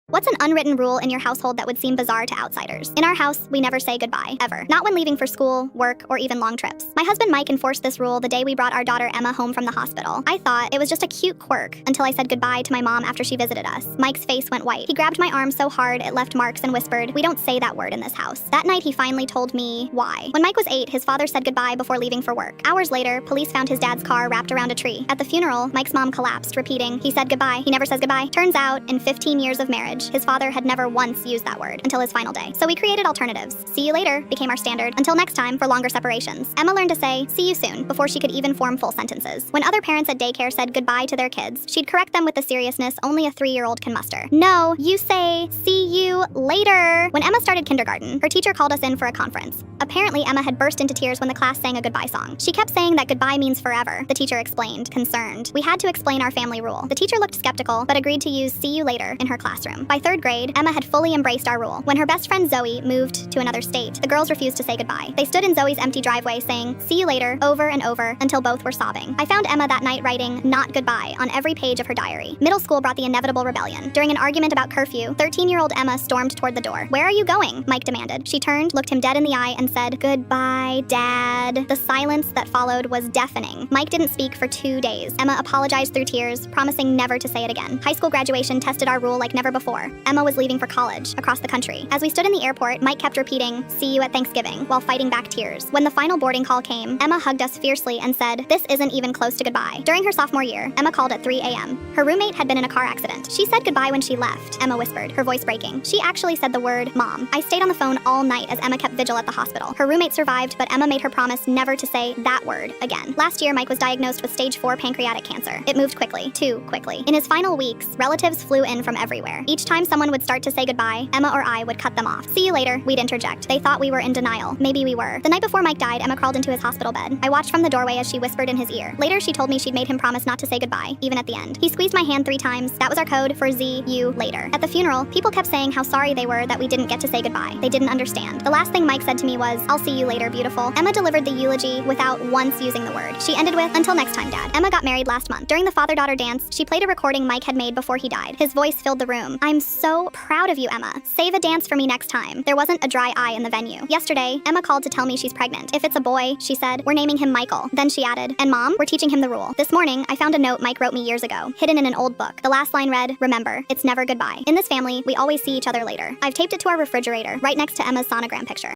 What's an unwritten rule in your household that would seem bizarre to outsiders? In our house, we never say goodbye, ever. Not when leaving for school, work, or even long trips. My husband Mike enforced this rule the day we brought our daughter Emma home from the hospital. I thought it was just a cute quirk until I said goodbye to my mom after she visited us. Mike's face went white. He grabbed my arm so hard it left marks and whispered, "We don't say that word in this house." That night, he finally told me why. When Mike was 8, his father said goodbye before leaving for work. Hours later, police found his dad's car wrapped around a tree. At the funeral, Mike's mom collapsed, repeating, "He said goodbye. He never says goodbye." Turns out, in 15 years of marriage, his father had never once used that word until his final day. So we created alternatives. "See you later" became our standard. Until next time, for longer separations. Emma learned to say, "See you soon," before she could even form full sentences. When other parents at daycare said goodbye to their kids, she'd correct them with the seriousness only a 3-year-old can muster. "No, you say, see you later." When Emma started kindergarten, her teacher called us in for a conference. Apparently, Emma had burst into tears when the class sang a goodbye song. She kept saying that goodbye means forever, the teacher explained, concerned. We had to explain our family rule. The teacher looked skeptical, but agreed to use "see you later" in her classroom. By 3rd grade, Emma had fully embraced our rule. When her best friend Zoe moved to another state, the girls refused to say goodbye. They stood in Zoe's empty driveway saying, "See you later," over and over until both were sobbing. I found Emma that night writing, "not goodbye," on every page of her diary. Middle school brought the inevitable rebellion. During an argument about curfew, 13-year-old Emma stormed toward the door. "Where are you going?" Mike demanded. She turned, looked him dead in the eye, and said, "Goodbye, Dad." The silence that followed was deafening. Mike didn't speak for 2 days. Emma apologized through tears, promising never to say it again. High school graduation tested our rule like never before. Emma was leaving for college, across the country. As we stood in the airport, Mike kept repeating, "See you at Thanksgiving," while fighting back tears. When the final boarding call came, Emma hugged us fiercely and said, "This isn't even close to goodbye." During her sophomore year, Emma called at 3 a.m. Her roommate had been in a car accident. "She said goodbye when she left," Emma whispered, her voice breaking. "She actually said the word Mom." I stayed on the phone all night as Emma kept vigil at the hospital. Her roommate survived, but Emma made her promise never to say that word again. Last year, Mike was diagnosed with stage 4 pancreatic cancer. It moved quickly, too quickly. In his final weeks, relatives flew in from everywhere. Each time someone would start to say goodbye, Emma or I would cut them off. "See you later," we'd interject. They thought we were in denial. Maybe we were. The night before Mike died, Emma crawled into his hospital bed. I watched from the doorway as she whispered in his ear. Later, she told me she'd made him promise not to say goodbye, even at the end. He squeezed my hand 3 times. That was our code for "Z, you, later." At the funeral, people kept saying how sorry they were that we didn't get to say goodbye. They didn't understand. The last thing Mike said to me was, "I'll see you later, beautiful." Emma delivered the eulogy without once using the word. She ended with, "Until next time, Dad." Emma got married last month. During the father-daughter dance, she played a recording Mike had made before he died. His voice filled the room. "I'm so proud of you, Emma. Save a dance for me next time." There wasn't a dry eye in the venue. Yesterday, Emma called to tell me she's pregnant. "If it's a boy," she said, "we're naming him Michael." Then she added, "And Mom, we're teaching him the rule." This morning, I found a note Mike wrote me years ago, hidden in an old book. The last line read, "Remember, it's never goodbye. In this family, we always see each other later." I've taped it to our refrigerator, right next to Emma's sonogram picture.